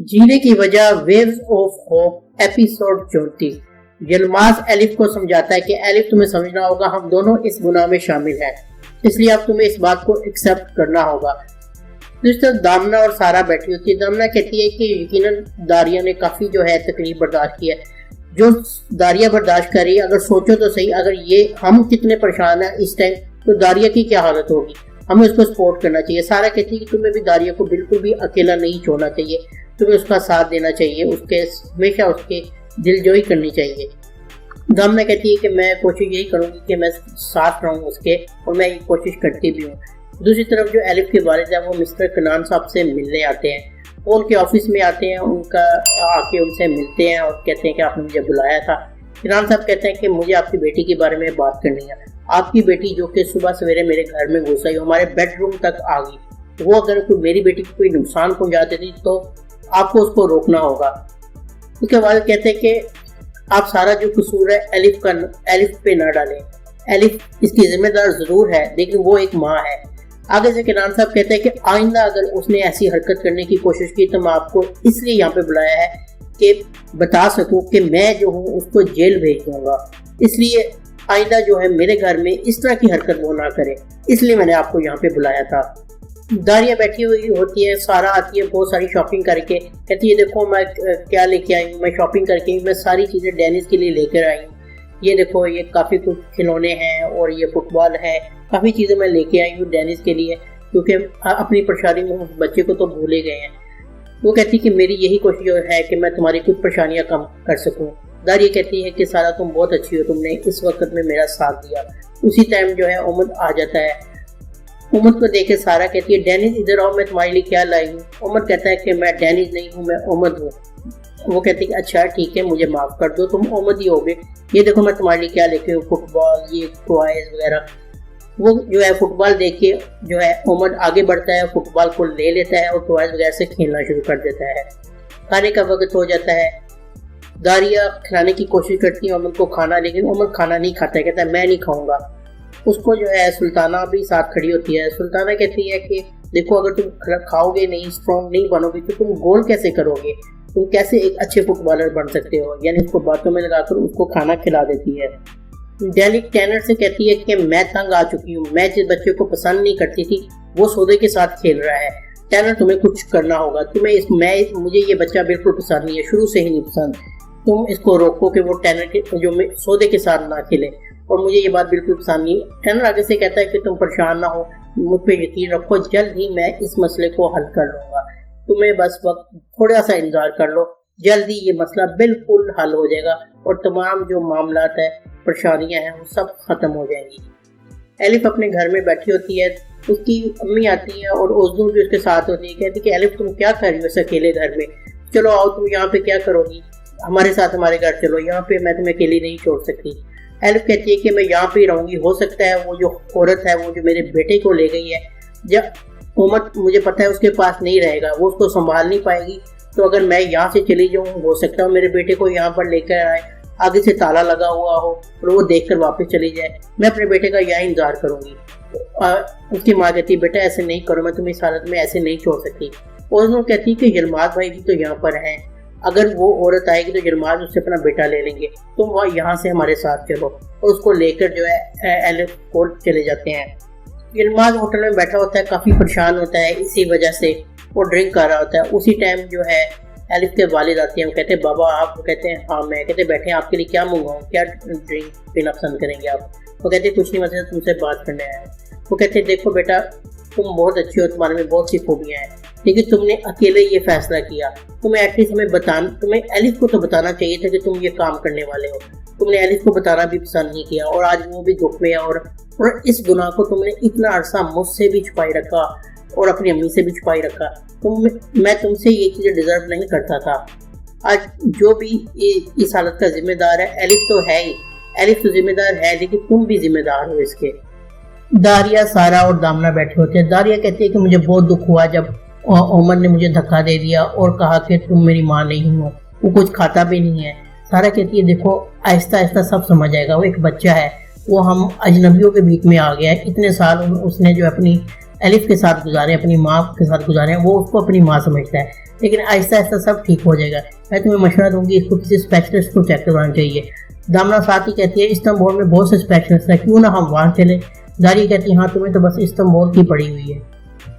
जीने की वजह waves of hope episode 34। Yilmaz Elif को समझाता है कि एलिफ तुम्हें समझना होगा, हम दोनों इस गुनाह में शामिल हैं, इसलिए अब तुम्हें इस बात को एक्सेप्ट करना होगा। जिस तरह दामना और सारा बैठी होती है, दामना कहती है कि यकीनन दारिया ने काफी तकलीफ बर्दाश्त की है। जो दारिया बर्दाश्त कर रही है, अगर सोचो तो सही, अगर ये हम कितने परेशान हैं इस टाइम, तो दारिया की क्या हालत होगी। हमें उसको सपोर्ट करना चाहिए। सारा कहती है कि तुम्हें भी दारिया को बिल्कुल भी अकेला नहीं छोड़ना चाहिए, तुम्हें उसका साथ देना चाहिए, उसके हमेशा उसके दिलजोई करनी चाहिए। दामना कहती है कि मैं कोशिश यही करूंगी कि मैं साथ रहूं उसके, और मैं ये कोशिश करती भी हूँ। दूसरी तरफ जो एलिफ के वालिद है वो मिस्टर कनान साहब से मिलने आते हैं। वो उनके ऑफिस में आते हैं, उनका आके उनसे मिलते हैं और कहते हैं कि आपने मुझे बुलाया था। कनान साहब कहते हैं कि मुझे आपकी बेटी के बारे में बात करनी है। आपकी बेटी जो कि सुबह सवेरे मेरे घर में घुस आई, हमारे बेडरूम तक आ गई, वो अगर कोई मेरी बेटी को कोई नुकसान पहुंचा देती तो आपको उसको रोकना होगा। उसके बाद कहते हैं कि आप सारा जो कसूर है एलिफ पे ना डालें। एलिफ इसकी जिम्मेदार जरूर है, लेकिन वो एक माँ है। आगे से किनान साहब कहते हैं कि आइंदा अगर उसने ऐसी हरकत करने की कोशिश की तो मैं आपको इसलिए यहाँ पे बुलाया है कि बता सकूं कि मैं जो हूँ उसको जेल भेज दूंगा, इसलिए आइंदा जो है मेरे घर में इस तरह की हरकत वो ना करे, इसलिए मैंने आपको यहाँ पे बुलाया था। दारिया बैठी हुई होती है, सारा आती है बहुत सारी शॉपिंग करके, कहती है देखो मैं क्या लेके आई हूँ, मैं शॉपिंग करके मैं सारी चीज़ें डेनिस के लिए लेकर आई हूँ। ये देखो ये काफ़ी कुछ खिलौने हैं और ये फुटबॉल है, काफ़ी चीज़ें मैं लेके आई हूँ डेनिस के लिए, क्योंकि अपनी परेशानी में उस बच्चे को तो भूले गए हैं। वो कहती कि मेरी यही कोशिश है कि मैं तुम्हारी कुछ परेशानियाँ कम कर सकूँ। दारिया कहती है कि सारा तुम बहुत अच्छी हो, तुमने इस वक्त में मेरा साथ दिया। उसी टाइम जो है उमद आ जाता है। उमद को देख के सारा कहती है डेनिस इधर आओ, मैं तुम्हारे लिए क्या लाई हूँ। उमद कहता है कि मैं डेनिस नहीं हूँ, मैं उमद हूँ। वो कहती है अच्छा ठीक है, मुझे माफ़ कर दो, तुम उमद ही होगे। ये देखो मैं तुम्हारे लिए क्या लेके हूँ, फुटबॉल, ये टॉयज वगैरह। वो जो है फुटबॉल देख के जो है उमद आगे बढ़ता है, फुटबॉल को ले लेता है और टॉयज वगैरह से खेलना शुरू कर देता है। खाने का वक्त हो जाता है। दारिया खिलाने की कोशिश करती है उमद को खाना, लेकिन उमद खाना नहीं खाता है, कहता है मैं नहीं खाऊंगा। उसको जो है सुल्ताना भी साथ खड़ी होती है। सुल्ताना कहती है कि देखो अगर तुम खाओगे नहीं, स्ट्रॉन्ग नहीं बनोगे तो तुम गोल कैसे करोगे, तुम कैसे एक अच्छे फुटबॉलर बन सकते हो। यानी उसको बातों में लगाकर उसको खाना खिला देती है। डेलिक टैनर से कहती है कि मैं तंग आ चुकी हूँ, मैं जिस बच्चे को पसंद नहीं करती थी वो सौदे के साथ खेल रहा है। टैनर तुम्हें कुछ करना होगा, मुझे ये बच्चा बिल्कुल पसंद नहीं है, शुरू से ही नहीं पसंद। तुम इसको रोको कि वो टैनर के जो सौदे के साथ ना खेले, और मुझे ये बात बिल्कुल पसंद नहीं। टैनर आगे से कहता है कि तुम परेशान ना हो, मुझ पे यकीन रखो, जल्द ही मैं इस मसले को हल कर लूँगा, तुम्हें बस वक्त थोड़ा सा इंतजार कर लो, जल्दी ये मसला बिल्कुल हल हो जाएगा और तमाम जो मामलात है, परेशानियां हैं, वो सब खत्म हो जाएंगी। एलिफ अपने घर में बैठी होती है, उसकी अम्मी आती है और उज़्ज़ू भी उसके साथ होती है। कहती कि एलिफ तुम क्या कर रही हो इस अकेले घर में, चलो आओ, तुम यहाँ पे क्या करोगी, हमारे साथ हमारे घर चलो, यहाँ पे मैं तुम्हें अकेली नहीं छोड़ सकती। एलिफ कहती है कि मैं यहाँ पे रहूँगी, हो सकता है वो जो औरत है वो जो मेरे बेटे को ले गई है, जब उमद मुझे पता है उसके पास नहीं रहेगा, वो उसको संभाल नहीं पाएगी, तो अगर मैं यहाँ से चली जाऊँ हो सकता है मेरे बेटे को यहाँ पर लेकर आए, आगे से ताला लगा हुआ हो और वो देखकर वापस चली जाए, मैं अपने बेटे का यहाँ इंतजार करूँगी। उसकी माँ कहती है बेटा ऐसे नहीं करो, मैं तुम्हें इस हालत में ऐसे नहीं छोड़ सकती। और वो कहती है कि यलमाज भाई भी तो यहाँ पर हैं, अगर वो औरत आएगी तो यलमाज उससे अपना बेटा ले लेंगे, तुम वहाँ यहाँ से हमारे साथ चलो। और उसको लेकर जो है एलिफ को चले जाते हैं। यलमाज होटल में बैठा होता है, काफ़ी परेशान होता है इसी वजह से, वो ड्रिंक कर रहा होता है। उसी टाइम जो है एलिफ के वालिद आते हैं, वो कहते हैं बाबा आप, कहते हैं हाँ मैं, कहते बैठे आपके लिए क्या मंगवाऊँ, क्या ड्रिंक पीना पसंद करेंगे आप। वो कहते कुछ नहीं, मतलब तुमसे बात करने आया है। वो कहते देखो बेटा तुम बहुत अच्छी हो, तुम्हारे में बहुत सी खूबियाँ हैं, लेकिन तुमने अकेले ये फैसला किया, तुम्हें एटलीस्ट तुम्हें एलिफ को तो बताना चाहिए था कि तुम ये काम करने वाले हो। तुमने एलिफ को बताना भी पसंद नहीं किया और आज वो भी दुख में है, और इस गुनाह को तुमने इतना अरसा मुझसे भी छुपाई रखा और अपनी अम्मी से भी छुपाई रखा। मैं तुमसे ये चीज़ें डिजर्व नहीं करता था। आज जो भी इस हालत का जिम्मेदार है एलिफ तो है ही, एलिफ तो जिम्मेदार है, लेकिन तुम भी जिम्मेदार हो इसके। दारिया, सारा और दामना बैठे होते हैं। दारिया कहती है कि मुझे बहुत दुख हुआ जब उमर ने मुझे धक्का दे दिया और कहा कि तुम मेरी माँ नहीं हो, वो कुछ खाता भी नहीं है। सारा कहती है देखो आहिस्ता आहिस्ता सब समझ आएगा, वो एक बच्चा है, वो हम अजनबियों के बीच में आ गया है, इतने साल उसने जो अपनी ایلف کے ساتھ گزارے، اپنی ماں کے ساتھ گزارے، وہ اس کو اپنی ماں سمجھتا ہے، لیکن آہستہ آہستہ سب ٹھیک ہو جائے گا۔ میں تمہیں مشورہ دوں گی اس کو کسی اسپیشلسٹ کو چیک کروانا چاہیے۔ دامنا ساتھ ہی کہتی ہے استنبول میں بہت سے اسپیشلسٹ ہیں، کیوں نہ ہم وہاں چلیں؟ داریا کہتی ہے ہاں تمہیں تو بس استنبول کی پڑی ہوئی ہے۔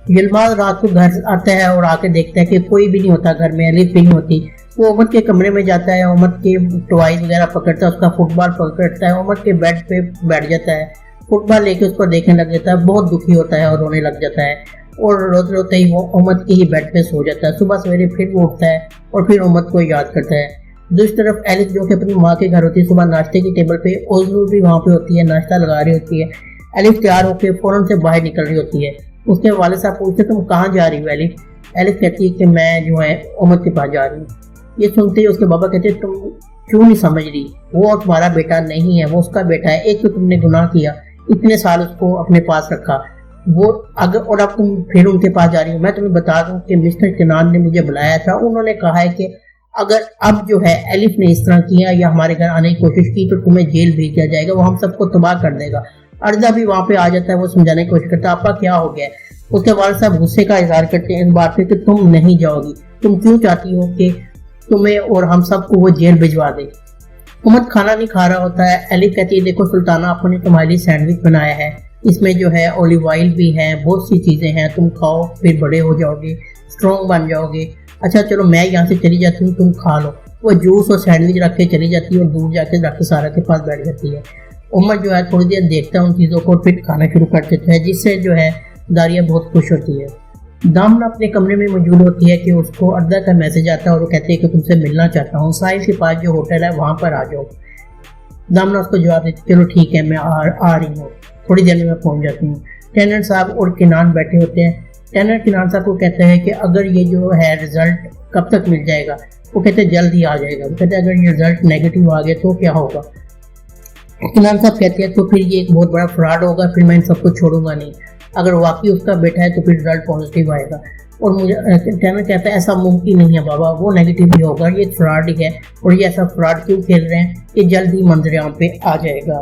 یلماز رات کو گھر آتا ہے اور آ کے دیکھتا ہے کہ کوئی بھی نہیں ہوتا گھر میں، ایلف بھی نہیں ہوتی۔ وہ امت کے کمرے میں جاتا ہے، امت کے ٹوائز وغیرہ پکڑتا ہے، اس کا فٹ بال پکڑتا ہے، امت کے بیڈ پہ بیٹھ جاتا ہے، فٹ بال لے کے اس کو دیکھنے لگ جاتا ہے، بہت دکھی ہوتا ہے اور رونے لگ جاتا ہے، اور روتے روتے ہی وہ امت کے ہی بیڈ پہ سو جاتا ہے۔ صبح سویرے پھر وہ اٹھتا ہے اور پھر امت کو یاد کرتا ہے۔ دوسری طرف ایلف جو کہ اپنی ماں کے گھر ہوتی ہے، صبح ناشتے کی ٹیبل پہ اوزنور بھی وہاں پہ ہوتی ہے، ناشتہ لگا رہی ہوتی ہے۔ ایلف تیار ہو کے فوراً سے باہر نکل رہی ہوتی ہے۔ اس کے والد صاحب پوچھتے تم کہاں جا رہی ہو ایلف؟ ایلف کہتی ہے کہ میں جو ہے امت کے پاس جا رہی ہوں۔ یہ سنتے ہی اس کے بابا کہتے ہیں تم کیوں نہیں سمجھ رہی، وہ تمہارا بیٹا نہیں ہے، وہ اس کا بیٹا ہے، ایک تو تم نے گناہ کیا، اتنے سال اس کو اپنے پاس رکھا، وہ اگر اور اب تم پھر ان کے پاس جا رہی ہو۔ میں تمہیں بتا دوں کہ مسٹر کنان نے مجھے بلایا تھا، انہوں نے کہا ہے کہ اگر اب جو ہے ایلف نے اس طرح کیا یا ہمارے گھر آنے کی کوشش کی تو تمہیں جیل بھیج دیا جائے گا، وہ ہم سب کو تباہ کر دے گا۔ ارضا بھی وہاں پہ آ جاتا ہے، وہ سمجھانے کی کوشش کرتا ہے آپا کیا ہو گیا ہے۔ اس کے والد صاحب غصے کا اظہار کرتے ہیں اس بات پہ کہ تم نہیں جاؤ گی، تم کیوں چاہتی ہو کہ تمہیں اور ہم سب کو وہ جیل بھجوا دے۔ امت کھانا نہیں کھا رہا ہوتا ہے، ایلف کہتی ہے دیکھو سلطانہ آپ نے تمہارے لیے سینڈوچ بنایا ہے، اس میں جو ہے اولیو آئل بھی ہے، بہت سی چیزیں ہیں، تم کھاؤ پھر بڑے ہو جاؤ گے، اسٹرانگ بن جاؤ گے۔ اچھا چلو میں یہاں سے چلی جاتی ہوں، تم کھا لو۔ وہ جوس اور سینڈوچ رکھ کے چلی جاتی ہے اور دور جا کے ڈاکٹر سارا کے پاس بیٹھ جاتی ہے۔ امت جو ہے تھوڑی دیر دیکھتا ہے ان چیزوں کو، پھر کھانا شروع کر دیتا ہے، جس سے جو ہے داریا بہت خوش ہوتی ہے۔ دامنا اپنے کمرے میں موجود ہوتی ہے کہ اس کو اردا کا میسج آتا ہے اور وہ کہتے ہیں کہ تم سے ملنا چاہتا ہوں، ساحل کے پاس جو ہوٹل ہے وہاں پر آ جاؤ۔ دامنا اس کو جواب دیتی چلو ٹھیک ہے میں آ رہی ہوں، تھوڑی دیر میں پہنچ جاتی ہوں۔ ٹینر صاحب اور کنان بیٹھے ہوتے ہیں۔ ٹینر کنان صاحب کو کہتا ہے کہ اگر یہ جو ہے رزلٹ کب تک مل جائے گا؟ وہ کہتے ہیں جلد ہی آ جائے گا۔ وہ کہتے ہیں اگر یہ رزلٹ نیگیٹو آ گیا تو کیا ہوگا؟ کنان صاحب کہتے ہیں تو پھر یہ ایک بہت بڑا فراڈ ہوگا، پھر میں ان سب کو چھوڑوں گا نہیں، اگر واقعی اس کا بیٹا ہے تو پھر رزلٹ پازیٹیو آئے گا۔ اور مجھے ٹینر کہتا ہے ایسا ممکن نہیں ہے بابا، وہ نیگیٹو ہی ہوگا، یہ فراڈ ہی ہے، اور یہ ایسا فراڈ کیوں کھیل رہے ہیں، یہ جلد ہی منظر عام پہ آ جائے گا۔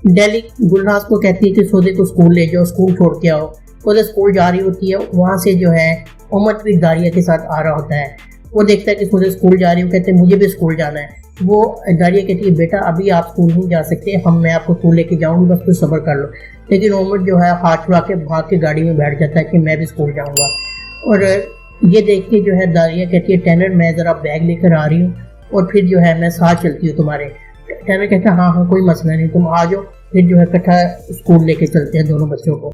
ڈیلی گلناز کو کہتی ہے کہ سودے کو اسکول لے جاؤ، اسکول چھوڑ کے آؤ۔ سودے اسکول جا رہی ہوتی ہے، وہاں سے جو ہے امت بھی داریا کے ساتھ آ رہا ہوتا ہے۔ وہ دیکھتا ہے کہ سودے اسکول جا رہی ہوں، کہتے ہیں مجھے بھی اسکول جانا ہے۔ وہ داریا کہتی ہے بیٹا ابھی آپ اسکول نہیں جا سکتے، میں آپ کو اسکول لے کے جاؤں گی، بس کچھ صبر کر لو۔ لیکن امت جو ہے ہاتھ چھڑا کے بھاگ کے گاڑی میں بیٹھ جاتا ہے کہ میں بھی اسکول جاؤں گا۔ اور یہ دیکھ کے جو ہے داریا کہتی ہے ٹینر میں ذرا بیگ لے کر آ رہی ہوں اور پھر جو ہے میں ساتھ چلتی ہوں تمہارے۔ ٹینر کہتا ہے ہاں کوئی مسئلہ نہیں، تم آ جاؤ، پھر جو ہے اکٹھا اسکول لے کے چلتے ہیں دونوں بچوں کو۔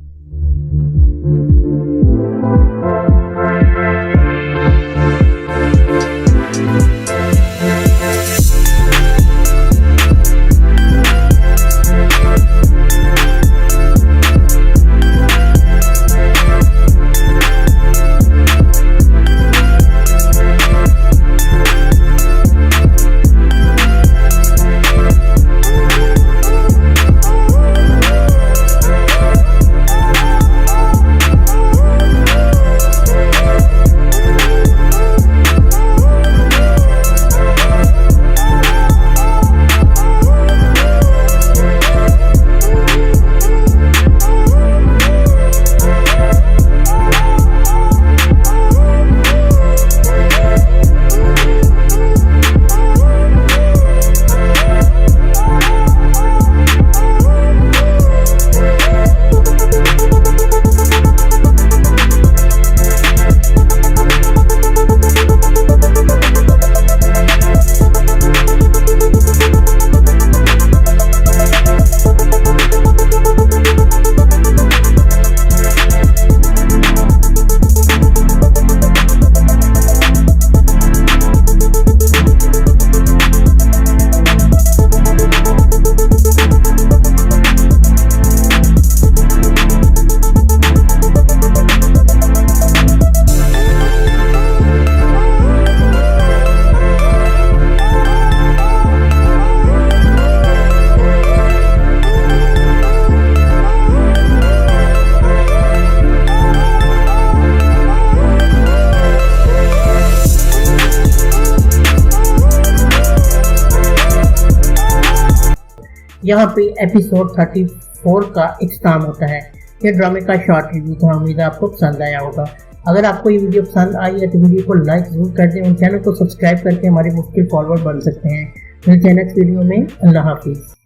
یہاں پہ ایپیسوڈ 34 کا اختتام ہوتا ہے۔ یہ ڈرامے کا شارٹ ریویو تھا، امید ہے آپ کو پسند آیا ہوگا۔ اگر آپ کو یہ ویڈیو پسند آئی ہے تو ویڈیو کو لائک ضرور کر دیں اور چینل کو سبسکرائب کر کے ہمارے مختلف فالوور بن سکتے ہیں۔ ملتے ہیں نیکسٹ ویڈیو میں، اللہ حافظ۔